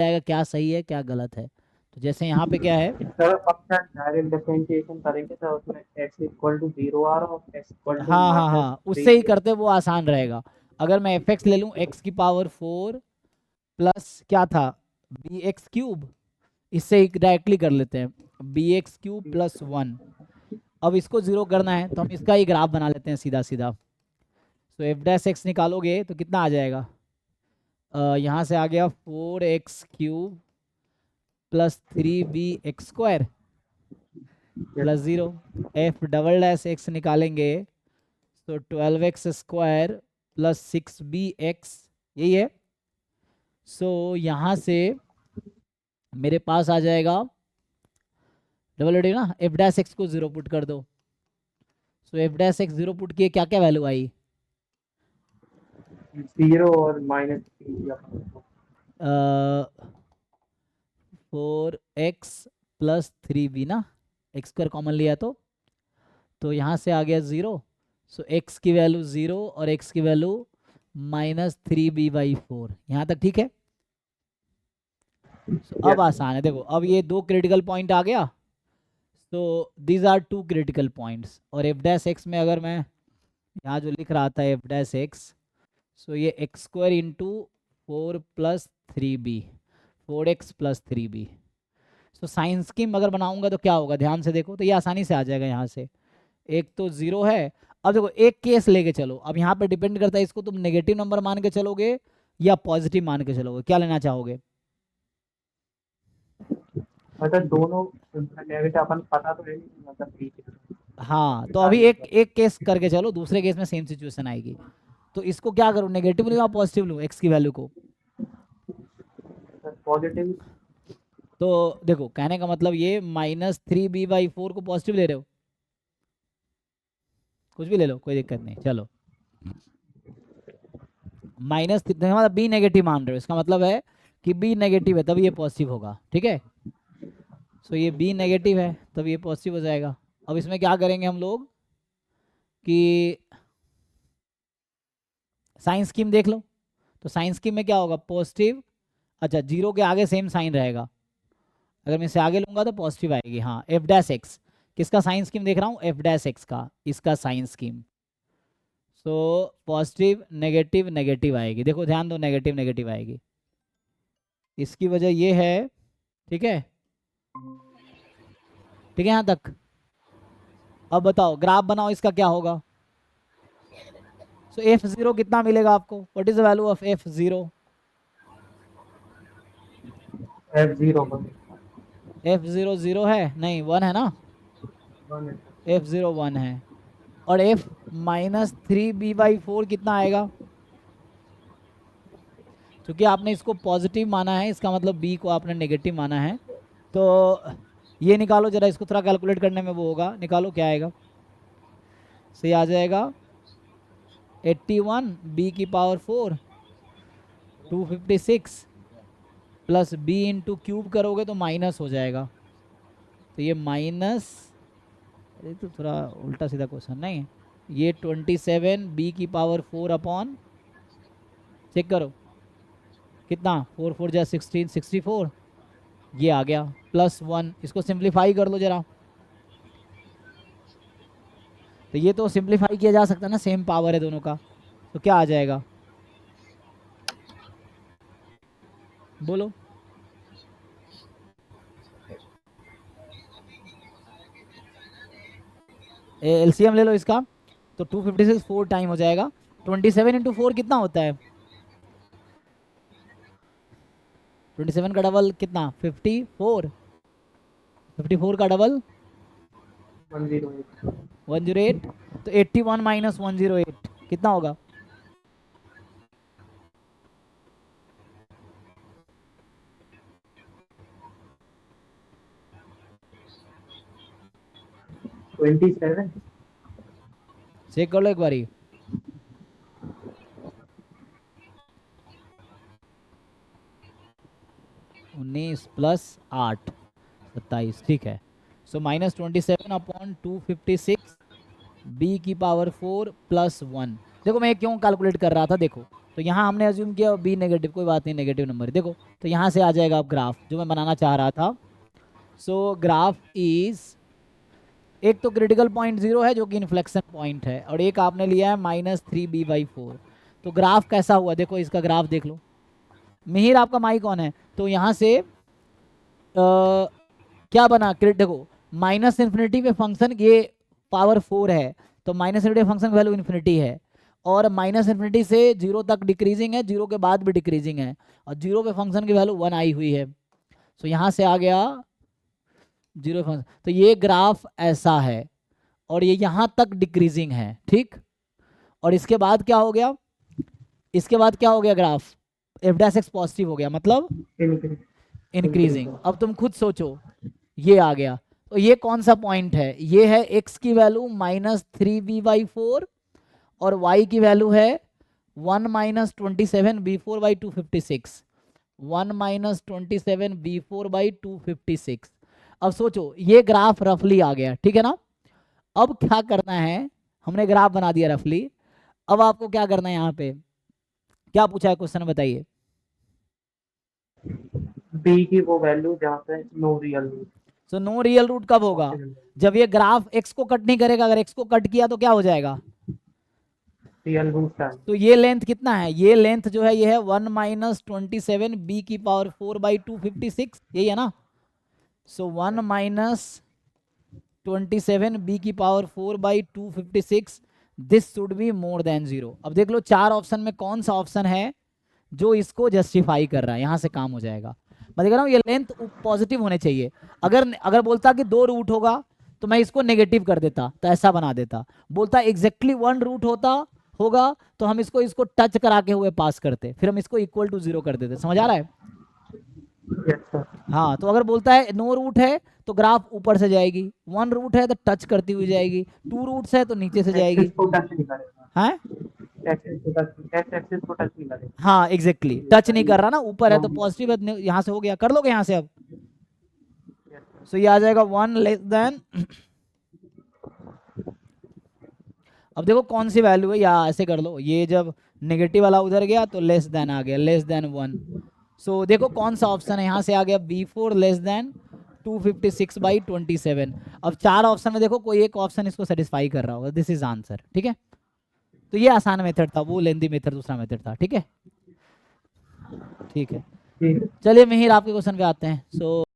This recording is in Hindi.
जाएगा क्या सही है क्या गलत है। तो जैसे यहाँ पे क्या है, सर फंक्शन डायरेक्ट डिफरेंशिएशन करेंगे तो उसमें x इक्वल टू 0 आ रहा और x इक्वल टू हाँ हाँ माइनस हाँ, उससे ही 3 करते वो आसान रहेगा। अगर मैं एफ एक्स ले लूँ, एक्स की पावर 4 प्लस क्या था, बी एक्स क्यूब, इससे ही डायरेक्टली कर लेते हैं, बी एक्स क्यूब प्लस 1। अब इसको जीरो करना है तो हम इसका ही ग्राफ बना लेते हैं सीधा सीधा। तो एफ डैश एक्स निकालोगे तो कितना आ जाएगा, यहाँ से आ गया 4x cube plus 3b x² plus 0। F double dash x निकालेंगे तो 12x² प्लस 6bx, यही है। सो यहाँ से मेरे पास आ जाएगा डबल डबल ना, एफ डैश एक्स को जीरो पुट कर दो। So F dash X zero put किए, क्या क्या वैल्यू आई, 0 और माइनस 3 4x प्लस 3b ना, x² कॉमन लिया तो यहाँ से आ गया 0। सो x की वैल्यू 0 और x की वैल्यू -3b/4, यहाँ तक ठीक है। अब आसान है, देखो अब ये दो क्रिटिकल पॉइंट आ गया। तो these are two critical points, और एफ डैश एक्स में अगर मैं यहाँ जो लिख रहा था एफ डैश एक्स, सो ये x² into 4 plus 3b, 4x plus 3b। So sine scheme अगर बनाऊंगा तो क्या होगा, ध्यान से देखो तो ये आसानी से आ जाएगा। यहाँ से एक तो जीरो है। अब देखो एक केस लेके चलो, अब यहाँ पे डिपेंड करता है इसको तुम नेगेटिव नंबर मान के चलोगे या पॉजिटिव मान के चलोगे, क्या लेना चाहोगे। मतलब दोनों नेगेटिव अपन पता तो है नहीं मतलब ठीक है। हाँ तो बता अभी एक देंगे एक केस करके चलो, दूसरे केस में सेम सिचुएशन आएगी। तो इसको क्या करूँ, नेगेटिव लूँ या पॉजिटिव लूँ एक्स की वैल्यू को। Sir positive. तो देखो कहने का मतलब ये -3b/4 को पॉजिटिव ले रहे हो, कुछ भी ले लो कोई दिक्कत नहीं, चलो। मतलब बी नेगेटिव मान रहे हो, इसका मतलब है कि बी नेगेटिव है तब ये पॉजिटिव होगा, ठीक है। सो ये बी नेगेटिव है तब ये पॉजिटिव हो जाएगा। अब इसमें क्या करेंगे हम लोग कि साइन स्कीम देख लो। तो साइन स्कीम में क्या होगा, पॉजिटिव, अच्छा जीरो के आगे सेम साइन रहेगा, अगर मैं इसे आगे लूंगा तो पॉजिटिव आएगी। हाँ एफ डैश एक्स, किसका साइन स्कीम देख रहा हूँ, एफ डैश एक्स का, इसका sign scheme. So positive negative negative आएगी, देखो ध्यान दो, नेगेटिव नेगेटिव आएगी। इसकी वजह ये है, ठीक है, ठीक है यहाँ तक। अब बताओ ग्राफ बनाओ, इसका क्या होगा। सो f0 कितना मिलेगा आपको, what is the value of f0। F0 f0 0 है नहीं, 1 है ना, 1 f0 1 है। और f -3b/4 कितना आएगा, क्योंकि आपने इसको पॉजिटिव माना है, इसका मतलब b को आपने नेगेटिव माना है। तो ये निकालो जरा, इसको थोड़ा कैलकुलेट करने में वो होगा, निकालो क्या आएगा। सही आ जाएगा 81 b की power 4 256 plus b into cube करोगे तो माइनस हो जाएगा। तो ये माइनस, अरे तो थोड़ा उल्टा सीधा क्वेश्चन नहीं है, ये 27 b की पावर 4 अपॉन, चेक करो कितना, 4 4 जा 16 64, ये आ गया +1। इसको सिंप्लीफाई कर लो जरा, तो ये तो सिंप्लीफाई किया जा सकता है ना, सेम पावर है दोनों का। तो क्या आ जाएगा बोलो, एलसीएम ले लो इसका। तो 256 4 टाइम हो जाएगा, 27 इंटू 4 कितना होता है, 27 का डबल कितना 54, 54 का डबल 108 108। तो 81 माइनस 108 कितना होगा, 27 चेक कर लो एक बारी। 19 प्लस 8 27, ठीक है। सो -27/256 b की पावर 4 +1। देखो मैं क्यों कैलकुलेट कर रहा था, देखो तो यहाँ हमने अज्यूम किया बी नेगेटिव, कोई बात नहीं, नेगेटिव नंबर। देखो तो यहाँ से आ जाएगा अब ग्राफ जो मैं बनाना चाह रहा था। सो ग्राफ इज, एक तो क्रिटिकल पॉइंट 0 है जो कि इन्फ्लेक्शन पॉइंट है, और एक आपने लिया है -3b/4। तो ग्राफ कैसा हुआ, देखो इसका ग्राफ देख लो। मिहिर आपका माइक ऑन है। तो यहाँ से क्या बना, देखो -∞ पे फंक्शन ये पावर 4 है, तो -∞ फंक्शन वैल्यू इन्फिनिटी है, और -∞ से 0 तक डिक्रीजिंग है, 0 के बाद भी डिक्रीजिंग है, और 0 पे फंक्शन की वैल्यू 1 आई हुई है। सो यहाँ से आ गया 0 फंक्शन। तो ये ग्राफ ऐसा है, और ये यहाँ तक डिक्रीजिंग है, ठीक। और इसके बाद क्या हो गया, इसके बाद क्या हो गया, ग्राफ f' पॉजिटिव हो गया, मतलब इंक्रीजिंग। अब तुम खुद सोचो, ये आ गया, तो ये कौन सा पॉइंट है, ये है x की वैल्यू -3b/4 और y की वैल्यू है 1 - 27b4/256, 1 - 27b4/256। अब सोचो ये ग्राफ रफली आ गया, ठीक है ना। अब क्या करना है, हमने ग्राफ बना दिया रफली, अब आपको क्या करना है, यहाँ पे क्या पूछा है क्वेश्चन बताइए। बी की वो वैल्यू जहाँ पे no real root. So no real root कब होगा, जब ये ग्राफ x को कट नहीं करेगा। अगर x को कट किया तो क्या हो जाएगा, रियल रूट टाइम। तो ये लेंथ कितना है, ये लेंथ जो है ये है 1 - 27b4/256, यही है ना। सो 1 - 27b4/256, this should be more than 0। अब देख लो 4 ऑप्शन में कौन सा ऑप्शन है जो इसको जस्टिफाई कर रहा है, यहां से काम हो जाएगा। मैं देख रहा हूँ ये लेंथ पॉजिटिव होने चाहिए। अगर बोलता कि 2 रूट होगा तो मैं इसको नेगेटिव कर देता, तो ऐसा बना देता। बोलता एग्जैक्टली 1 रूट होगा तो हम इसको टच करा के हुए पास करते, फिर हम इसको इक्वल टू 0 कर देते। समझ आ रहा है। Yes sir. हाँ, तो अगर बोलता है नो रूट है तो ग्राफ ऊपर से जाएगी, 1 रूट है तो टच करती हुई जाएगी, 2 रूट्स है तो नीचे से जाएगी। एक्सिस को टच नहीं करेगा। हाँ एक्सिस को टच नहीं करेगा। हाँ एग्जैक्टली, टच नहीं कर रहा ना, ऊपर है तो पॉजिटिव है, यहाँ से हो गया, कर लोगे यहाँ से अब। सो ये आ जाएगा 1 लेस देन, अब देखो कौन सी वैल्यू है, या ऐसे कर लो, ये जब नेगेटिव वाला उधर गया तो लेस देन आ गया, लेस देन 1। सो देखो कौन सा ऑप्शन है, यहाँ से आ गया b4 लेस देन 256/27। अब 4 ऑप्शन में देखो कोई एक ऑप्शन इसको सेटिस्फाई कर रहा होगा, दिस इज आंसर, ठीक है। तो ये आसान मेथड था, वो लेंदी मेथड दूसरा मेथड था, ठीक है। ठीक है, चलिए मिहिर आपके क्वेश्चन पे आते हैं। सो